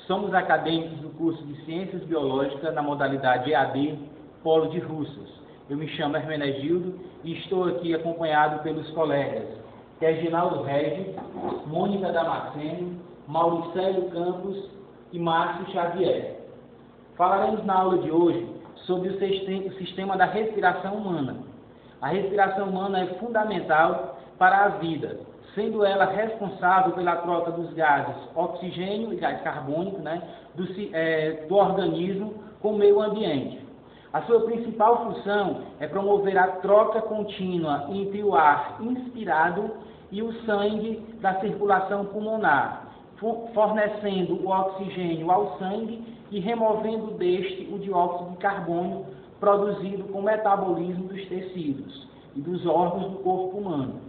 Somos acadêmicos do curso de Ciências Biológicas na modalidade EAD Polo de Russas. Eu me chamo Hermenegildo e estou aqui acompanhado pelos colegas Reginaldo Regis, Mônica Damasceno, Mauricélio Campos e Márcio Xavier. Falaremos na aula de hoje sobre o sistema da respiração humana. A respiração humana é fundamental para a vida, sendo ela responsável pela troca dos gases oxigênio e gás carbônico, do organismo com o meio ambiente. A sua principal função é promover a troca contínua entre o ar inspirado e o sangue da circulação pulmonar, fornecendo o oxigênio ao sangue e removendo deste o dióxido de carbono produzido com o metabolismo dos tecidos e dos órgãos do corpo humano.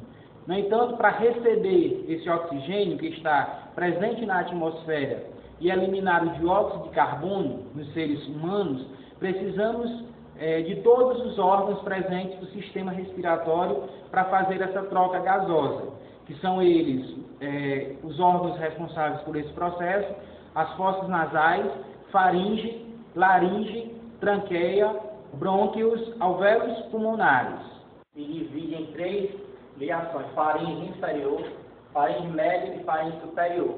No entanto, para receber esse oxigênio que está presente na atmosfera e eliminar o dióxido de carbono nos seres humanos, precisamos de todos os órgãos presentes do sistema respiratório para fazer essa troca gasosa, que são eles os órgãos responsáveis por esse processo: as fossas nasais, faringe, laringe, tranqueia, brônquios, alvéolos pulmonares. Se divide em três ligações: faringe inferior, faringe médio e faringe superior.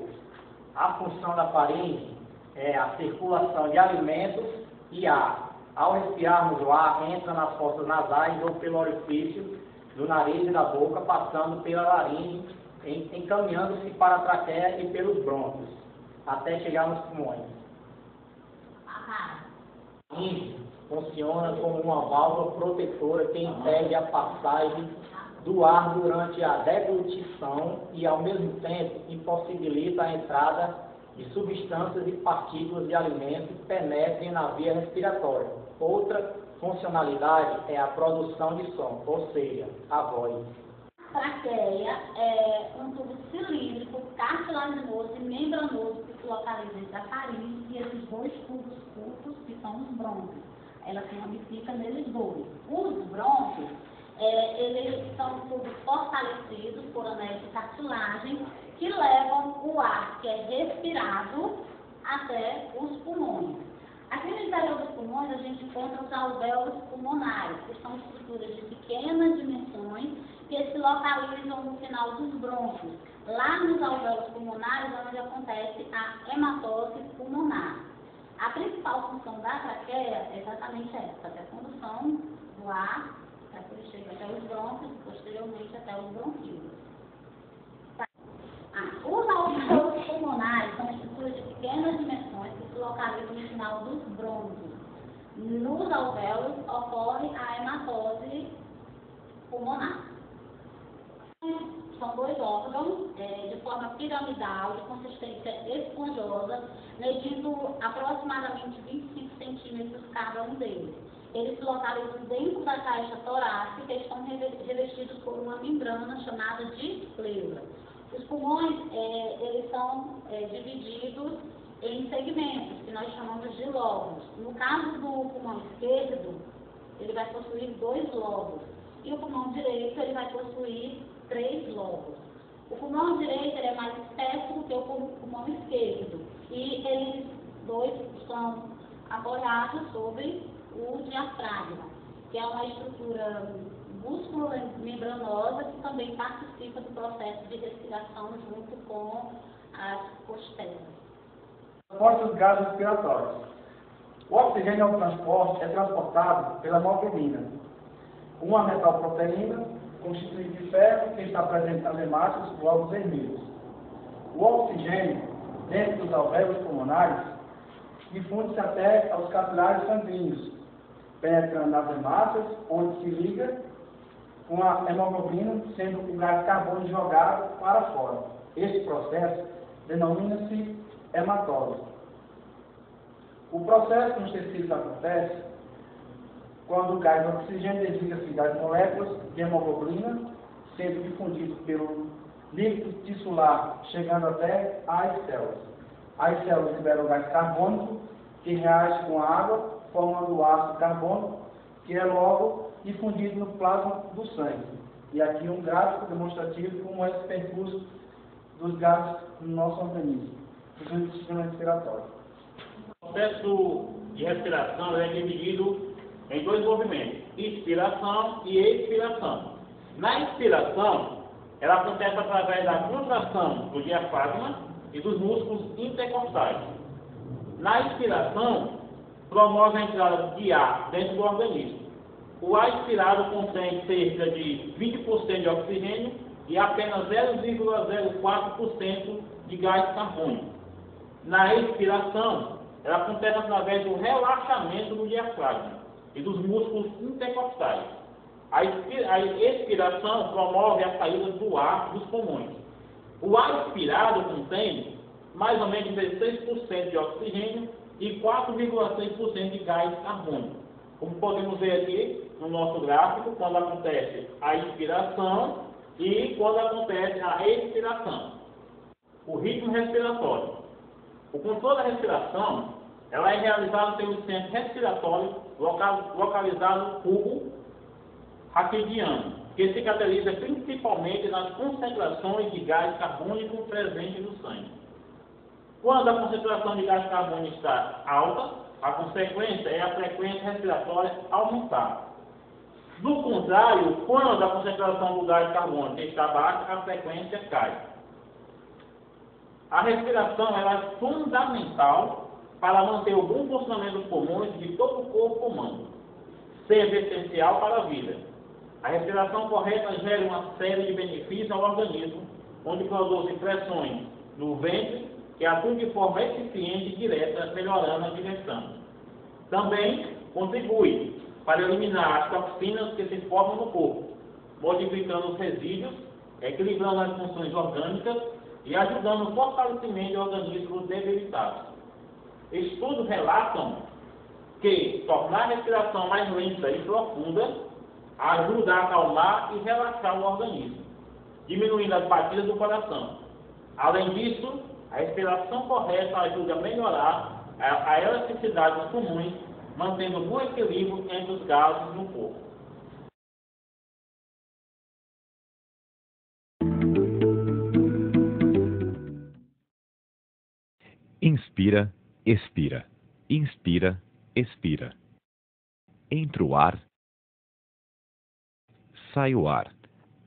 A função da faringe é a circulação de alimentos e ar. Ao respirarmos o ar, entra nas fossas nasais ou pelo orifício do nariz e da boca, passando pela laringe, encaminhando-se para a traqueia e pelos brônquios, até chegar nos pulmões. A faringe funciona como uma válvula protetora que impede a passagem do ar durante a deglutição e, ao mesmo tempo, impossibilita a entrada de substâncias e partículas de alimentos que penetrem na via respiratória. Outra funcionalidade é a produção de som, ou seja, a voz. A traqueia é um tubo cilíndrico, cartilaginoso e membranoso que se localiza entre a faringe e esses dois tubos curtos que são os brônquios. Ela se ramifica neles dois. Os brônquios, eles são tubos fortalecidos por anéis de cartilagem que levam o ar que é respirado até os pulmões. Aqui no interior dos pulmões a gente encontra os alvéolos pulmonares, que são estruturas de pequenas dimensões que se localizam no final dos brônquios. Lá nos alvéolos pulmonares é onde acontece a hematose pulmonar. A principal função da traqueia é exatamente essa: a condução do ar para que ele chegue até os brônquios e posteriormente até os bronquíolos. Os alvéolos pulmonares são estruturas de pequenas dimensões que se localizam no final dos brônquios. Nos alvéolos ocorre a hematose pulmonar. São dois órgãos de forma piramidal, de consistência esponjosa, medindo aproximadamente 25 centímetros cada um deles. Eles se localizam dentro da caixa torácica e estão revestidos por uma membrana chamada de pleura. Os pulmões, eles são divididos em segmentos, que nós chamamos de lóbulos. No caso do pulmão esquerdo, ele vai possuir 2 lóbulos. E o pulmão direito, ele vai possuir 3 lóbulos. O pulmão direito ele é mais espesso do que o pulmão esquerdo. E eles dois são apoiados sobre o diafragma, que é uma estrutura músculo-membranosa que também participa do processo de respiração junto com as costelas. Transporte dos gases respiratórios. O oxigênio é transportado pela hemoglobina, uma metalproteína constituída de ferro que está presente nas hemácias dos glóbulos vermelhos. O oxigênio, dentro dos alvéolos pulmonares, difunde-se até aos capilares sanguíneos, penetrando nas hemácias, onde se liga com a hemoglobina, sendo o gás carbônico jogado para fora. Este processo denomina-se hematose. O processo nos tecidos acontece quando o gás oxigênio desliga-se das moléculas de hemoglobina, sendo difundido pelo líquido tissular, chegando até às células. As células liberam o gás carbônico, que reage com a água, formando o ácido carbônico, que é logo difundido no plasma do sangue. E aqui um gráfico demonstrativo de como é esse percurso dos gases no nosso organismo. do sistema respiratório. O processo de respiração é dividido em dois movimentos, inspiração e expiração. Na inspiração, ela acontece através da contração do diafragma e dos músculos intercostais. Na expiração, promove a entrada de ar dentro do organismo. O ar expirado contém cerca de 20% de oxigênio e apenas 0,04% de gás carbônico. Na expiração, ela acontece através do relaxamento do diafragma e dos músculos intercostais. A expiração promove a saída do ar dos pulmões. O ar expirado contém mais ou menos 16% de oxigênio e 4,6% de gás carbônico. Como podemos ver aqui no nosso gráfico, quando acontece a inspiração e quando acontece a expiração. O ritmo respiratório. O controle da respiração ela é realizado pelo centro respiratório localizado no cubo raquidiano, que se caracteriza principalmente nas concentrações de gás carbônico presentes no sangue. Quando a concentração de gás carbônico está alta, a consequência é a frequência respiratória aumentar. Do contrário, quando a concentração do gás carbônico está baixa, a frequência cai. A respiração ela é fundamental para manter o bom funcionamento dos pulmões de todo o corpo humano, sendo essencial para a vida. A respiração correta gera uma série de benefícios ao organismo, onde produz pressões no ventre, que atuam de forma eficiente e direta, melhorando a digestão. Também contribui para eliminar as toxinas que se formam no corpo, modificando os resíduos, equilibrando as funções orgânicas e ajudando no fortalecimento de organismos debilitados. Estudos relatam que tornar a respiração mais lenta e profunda ajuda a acalmar e relaxar o organismo, diminuindo as batidas do coração. Além disso, a respiração correta ajuda a melhorar a elasticidade dos pulmões, mantendo um bom equilíbrio entre os gases no corpo. Inspira, expira. Inspira, expira. Entra o ar, sai o ar.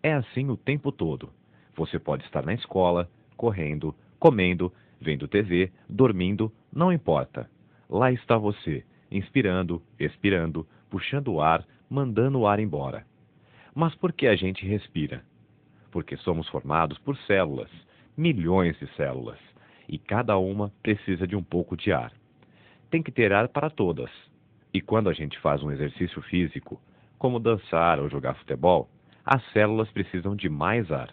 É assim o tempo todo. Você pode estar na escola, correndo, comendo, vendo TV, dormindo, não importa. Lá está você, inspirando, expirando, puxando o ar, mandando o ar embora. Mas por que a gente respira? Porque somos formados por células, milhões de células, e cada uma precisa de um pouco de ar. Tem que ter ar para todas. E quando a gente faz um exercício físico, como dançar ou jogar futebol, as células precisam de mais ar.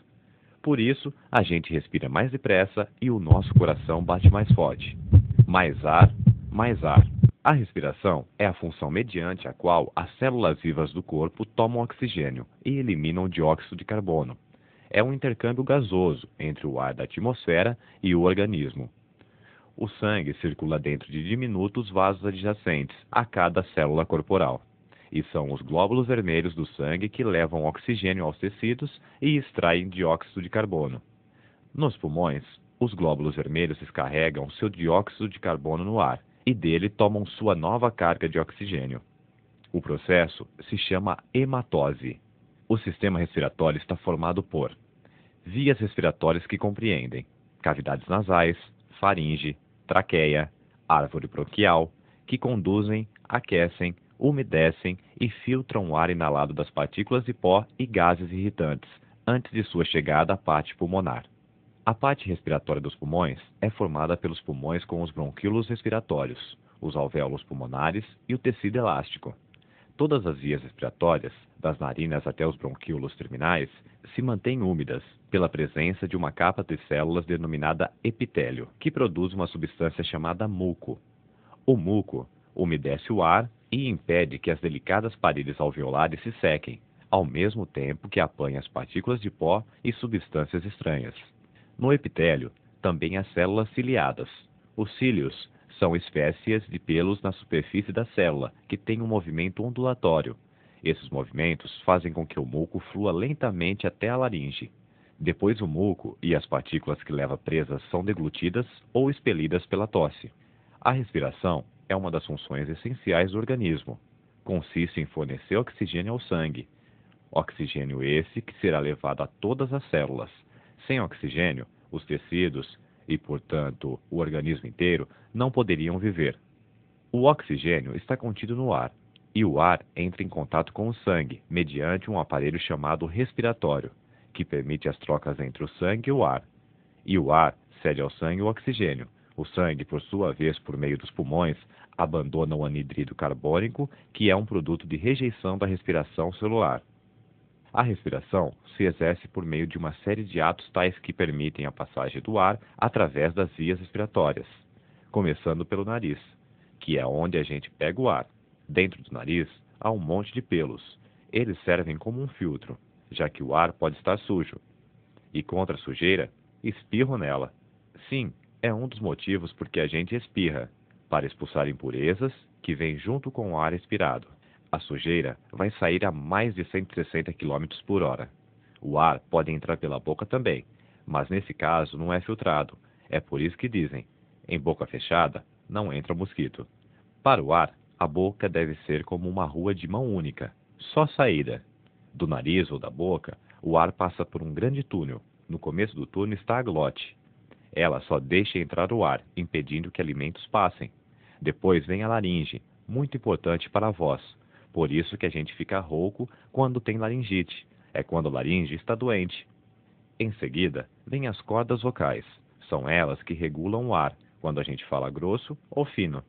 Por isso, a gente respira mais depressa e o nosso coração bate mais forte. Mais ar, mais ar. A respiração é a função mediante a qual as células vivas do corpo tomam oxigênio e eliminam dióxido de carbono. É um intercâmbio gasoso entre o ar da atmosfera e o organismo. O sangue circula dentro de diminutos vasos adjacentes a cada célula corporal. E são os glóbulos vermelhos do sangue que levam oxigênio aos tecidos e extraem dióxido de carbono. Nos pulmões, os glóbulos vermelhos descarregam seu dióxido de carbono no ar e dele tomam sua nova carga de oxigênio. O processo se chama hematose. O sistema respiratório está formado por vias respiratórias que compreendem cavidades nasais, faringe, traqueia, árvore bronquial, que conduzem, aquecem, umedecem e filtram o ar inalado das partículas de pó e gases irritantes, antes de sua chegada à parte pulmonar. A parte respiratória dos pulmões é formada pelos pulmões com os bronquíolos respiratórios, os alvéolos pulmonares e o tecido elástico. Todas as vias respiratórias, das narinas até os bronquíolos terminais, se mantêm úmidas pela presença de uma capa de células denominada epitélio, que produz uma substância chamada muco. O muco umedece o ar e impede que as delicadas paredes alveolares se sequem, ao mesmo tempo que apanha as partículas de pó e substâncias estranhas. No epitélio, também há células ciliadas. Os cílios são espécies de pelos na superfície da célula, que têm um movimento ondulatório. Esses movimentos fazem com que o muco flua lentamente até a laringe. Depois o muco e as partículas que leva presas são deglutidas ou expelidas pela tosse. A respiração é uma das funções essenciais do organismo. Consiste em fornecer oxigênio ao sangue. Oxigênio esse que será levado a todas as células. Sem oxigênio, os tecidos e, portanto, o organismo inteiro não poderiam viver. O oxigênio está contido no ar, e o ar entra em contato com o sangue mediante um aparelho chamado respiratório, que permite as trocas entre o sangue e o ar. E o ar cede ao sangue o oxigênio. O sangue, por sua vez, por meio dos pulmões, abandona o anidrido carbônico, que é um produto de rejeição da respiração celular. A respiração se exerce por meio de uma série de atos tais que permitem a passagem do ar através das vias respiratórias, começando pelo nariz, que é onde a gente pega o ar. Dentro do nariz há um monte de pelos. Eles servem como um filtro, já que o ar pode estar sujo. E contra a sujeira, espirro nela. Sim, é um dos motivos por que a gente espirra, para expulsar impurezas que vêm junto com o ar expirado. A sujeira vai sair a mais de 160 km por hora. O ar pode entrar pela boca também, mas nesse caso não é filtrado. É por isso que dizem, em boca fechada, não entra mosquito. Para o ar, a boca deve ser como uma rua de mão única, só saída. Do nariz ou da boca, o ar passa por um grande túnel. No começo do túnel está a glote. Ela só deixa entrar o ar, impedindo que alimentos passem. Depois vem a laringe, muito importante para a voz. Por isso que a gente fica rouco quando tem laringite. É quando a laringe está doente. Em seguida, vem as cordas vocais. São elas que regulam o ar, quando a gente fala grosso ou fino.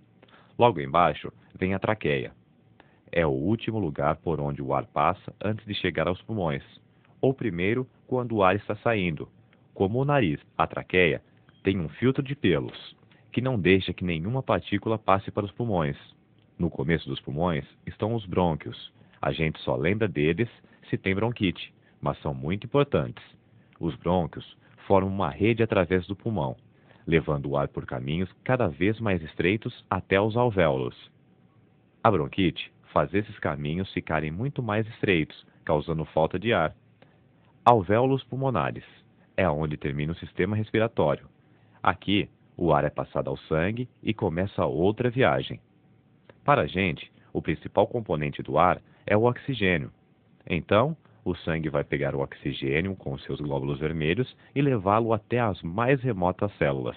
Logo embaixo, vem a traqueia. É o último lugar por onde o ar passa antes de chegar aos pulmões. Ou primeiro, quando o ar está saindo. Como o nariz, a traqueia tem um filtro de pelos, que não deixa que nenhuma partícula passe para os pulmões. No começo dos pulmões estão os brônquios. A gente só lembra deles se tem bronquite, mas são muito importantes. Os brônquios formam uma rede através do pulmão, levando o ar por caminhos cada vez mais estreitos até os alvéolos. A bronquite faz esses caminhos ficarem muito mais estreitos, causando falta de ar. Alvéolos pulmonares é onde termina o sistema respiratório. Aqui, o ar é passado ao sangue e começa outra viagem. Para a gente, o principal componente do ar é o oxigênio. Então, o sangue vai pegar o oxigênio com seus glóbulos vermelhos e levá-lo até as mais remotas células.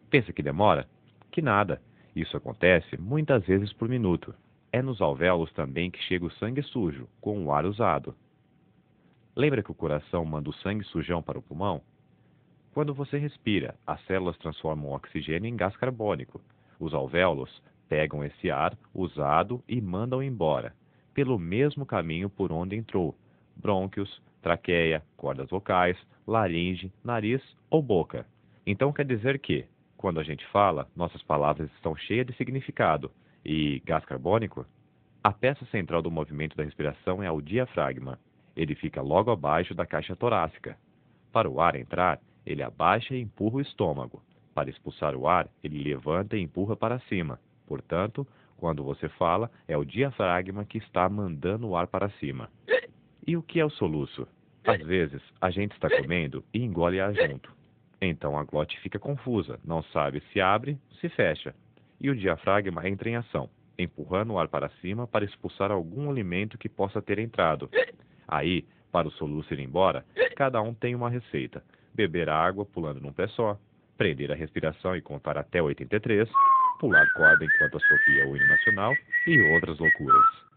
Pensa que demora? Que nada. Isso acontece muitas vezes por minuto. É nos alvéolos também que chega o sangue sujo, com o ar usado. Lembra que o coração manda o sangue sujão para o pulmão? Quando você respira, as células transformam o oxigênio em gás carbônico. Os alvéolos pegam esse ar usado e mandam embora, pelo mesmo caminho por onde entrou: brônquios, traqueia, cordas vocais, laringe, nariz ou boca. Então quer dizer que, quando a gente fala, nossas palavras estão cheias de significado. E gás carbônico? A peça central do movimento da respiração é o diafragma. Ele fica logo abaixo da caixa torácica. Para o ar entrar, ele abaixa e empurra o estômago. Para expulsar o ar, ele levanta e empurra para cima. Portanto, quando você fala, é o diafragma que está mandando o ar para cima. E o que é o soluço? Às vezes, a gente está comendo e engole ar junto. Então a glote fica confusa, não sabe se abre, se fecha. E o diafragma entra em ação, empurrando o ar para cima para expulsar algum alimento que possa ter entrado. Aí, para o soluço ir embora, cada um tem uma receita: beber água pulando num pé só, prender a respiração e contar até 83, pular corda enquanto assopia o hino nacional e outras loucuras.